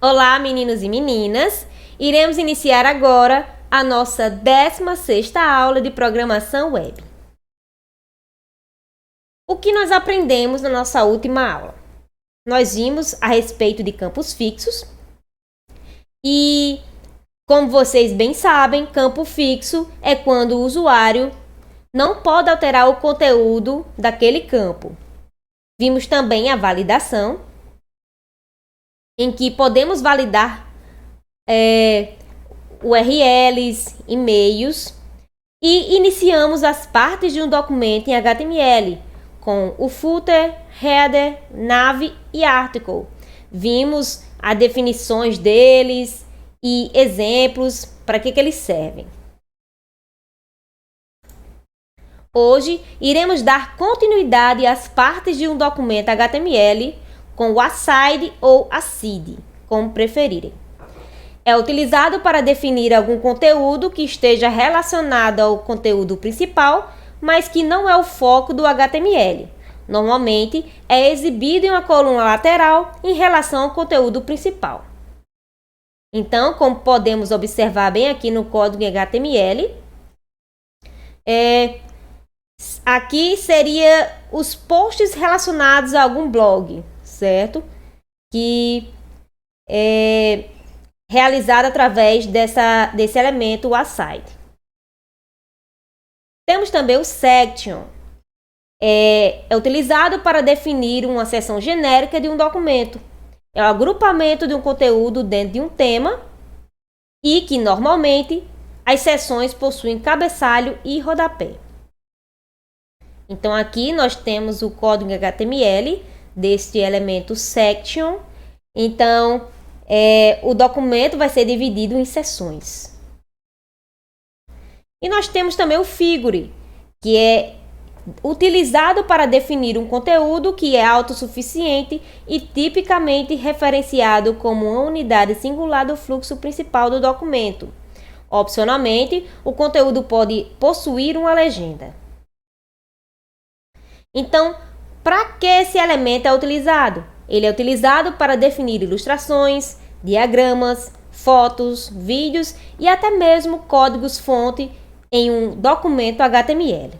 Olá, meninos e meninas! Iremos iniciar agora a nossa 16ª aula de programação web. O que nós aprendemos na nossa última aula? Nós vimos a respeito de campos fixos e, como vocês bem sabem, campo fixo é quando o usuário não pode alterar o conteúdo daquele campo. Vimos também a validação, em que podemos validar URLs, e-mails, e iniciamos as partes de um documento em HTML com o footer, header, nav e article. Vimos as definições deles e exemplos para que eles servem. Hoje iremos dar continuidade às partes de um documento HTML com o aside ou ascide, como preferirem. É utilizado para definir algum conteúdo que esteja relacionado ao conteúdo principal, mas que não é o foco do HTML. Normalmente, é exibido em uma coluna lateral em relação ao conteúdo principal. Então, como podemos observar bem aqui no código em HTML, aqui seria os posts relacionados a algum blog, certo? Que é realizado através desse elemento, o aside. Temos também o section. É utilizado para definir uma seção genérica de um documento. É o agrupamento de um conteúdo dentro de um tema e que, normalmente, as seções possuem cabeçalho e rodapé. Então, aqui nós temos o código em HTML deste elemento section. Então, o documento vai ser dividido em seções. E nós temos também o figure, que é utilizado para definir um conteúdo que é autossuficiente e tipicamente referenciado como uma unidade singular do fluxo principal do documento. Opcionalmente, o conteúdo pode possuir uma legenda. Então, para que esse elemento é utilizado? Ele é utilizado para definir ilustrações, diagramas, fotos, vídeos e até mesmo códigos-fonte em um documento HTML.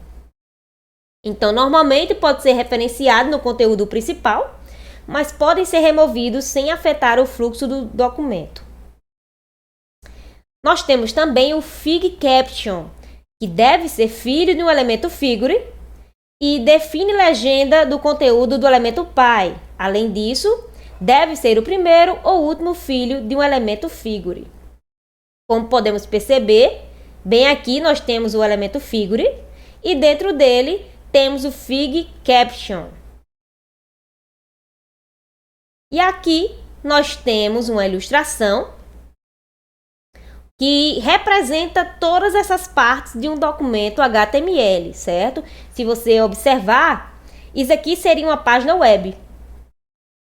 Então, normalmente pode ser referenciado no conteúdo principal, mas podem ser removidos sem afetar o fluxo do documento. Nós temos também o Fig Caption, que deve ser filho de um elemento figure e define legenda do conteúdo do elemento py. Além disso, deve ser o primeiro ou último filho de um elemento figure. Como podemos perceber, bem aqui nós temos o elemento figure e dentro dele temos o Fig Caption. E aqui nós temos uma ilustração que representa todas essas partes de um documento HTML, certo? Se você observar, isso aqui seria uma página web,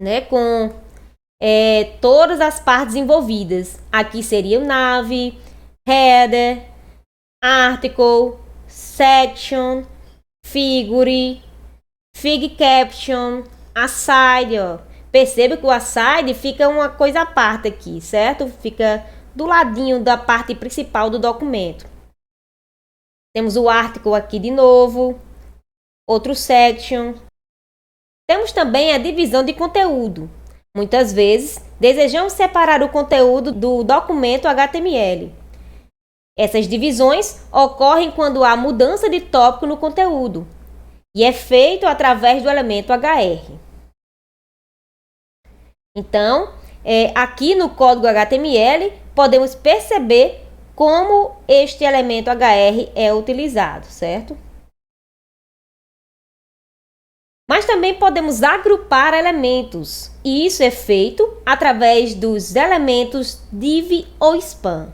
né? Com todas as partes envolvidas. Aqui seria o nav, header, article, section, figure, fig caption, aside. Ó. Perceba que o aside fica uma coisa à parte aqui, certo? Fica do ladinho da parte principal do documento. Temos o article aqui de novo, outro section. Temos também a divisão de conteúdo. Muitas vezes, desejamos separar o conteúdo do documento HTML. Essas divisões ocorrem quando há mudança de tópico no conteúdo e é feito através do elemento hr. Então, aqui no código HTML, podemos perceber como este elemento hr é utilizado, certo? Mas também podemos agrupar elementos, e isso é feito através dos elementos div ou span,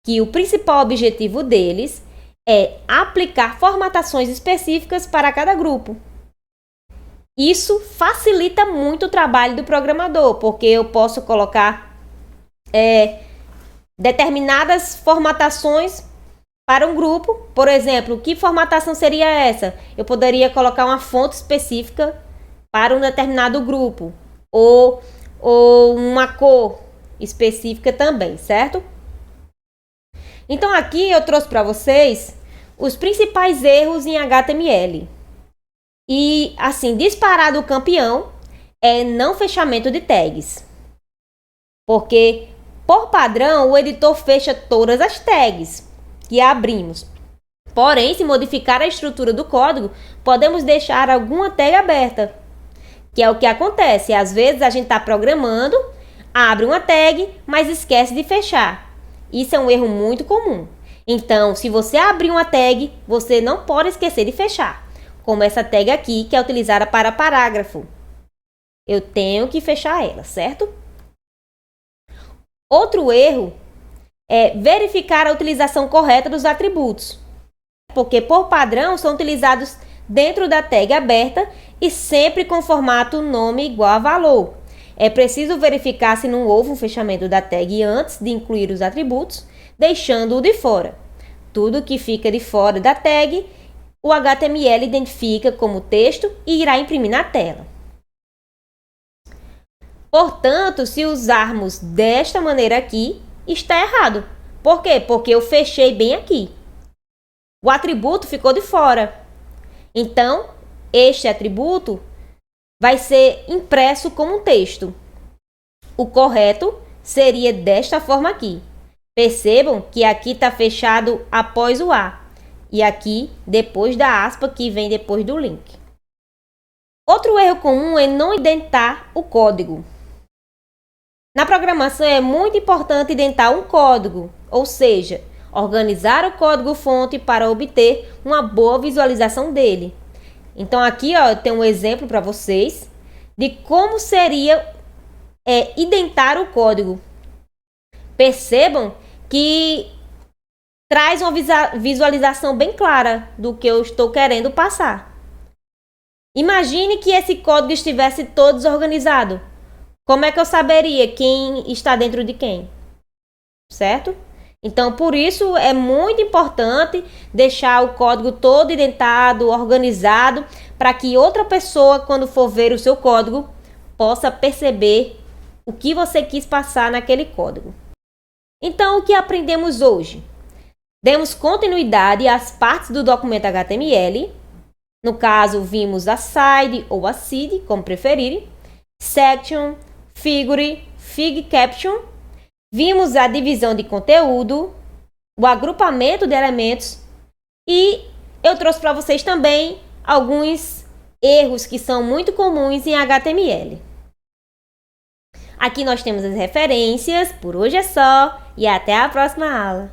que o principal objetivo deles é aplicar formatações específicas para cada grupo. Isso facilita muito o trabalho do programador, porque eu posso colocar determinadas formatações para um grupo. Por exemplo, que formatação seria essa? Eu poderia colocar uma fonte específica para um determinado grupo, ou uma cor, específica também, certo? Então aqui eu trouxe para vocês os principais erros em HTML. E assim, disparado o campeão é não fechamento de tags. Porque, por padrão, o editor fecha todas as tags que abrimos. Porém, se modificar a estrutura do código, podemos deixar alguma tag aberta. Que é o que acontece. Às vezes a gente está programando, abre uma tag, mas esquece de fechar. Isso é um erro muito comum. Então, se você abrir uma tag, você não pode esquecer de fechar. Como essa tag aqui, que é utilizada para parágrafo. Eu tenho que fechar ela, certo? Outro erro é verificar a utilização correta dos atributos. Porque, por padrão, são utilizados dentro da tag aberta e sempre com formato nome igual a valor. É preciso verificar se não houve um fechamento da tag antes de incluir os atributos, deixando-o de fora. Tudo que fica de fora da tag, o HTML identifica como texto e irá imprimir na tela. Portanto, se usarmos desta maneira aqui, está errado. Por quê? Porque eu fechei bem aqui. O atributo ficou de fora. Então, este atributo vai ser impresso como um texto. O correto seria desta forma aqui. Percebam que aqui está fechado após o A e aqui depois da aspa que vem depois do link. Outro erro comum é não indentar o código. Na programação é muito importante indentar um código, ou seja, organizar o código-fonte para obter uma boa visualização dele. Então aqui eu tenho um exemplo para vocês de como seria indentar o código. Percebam que traz uma visualização bem clara do que eu estou querendo passar. Imagine que esse código estivesse todo desorganizado. Como é que eu saberia quem está dentro de quem? Certo? Então, por isso é muito importante deixar o código todo indentado, organizado, para que outra pessoa, quando for ver o seu código, possa perceber o que você quis passar naquele código. Então, o que aprendemos hoje? Demos continuidade às partes do documento HTML. No caso, vimos a side ou a seed, como preferirem, section, figure, fig caption. Vimos a divisão de conteúdo, o agrupamento de elementos e eu trouxe para vocês também alguns erros que são muito comuns em HTML. Aqui nós temos as referências, por hoje é só e até a próxima aula.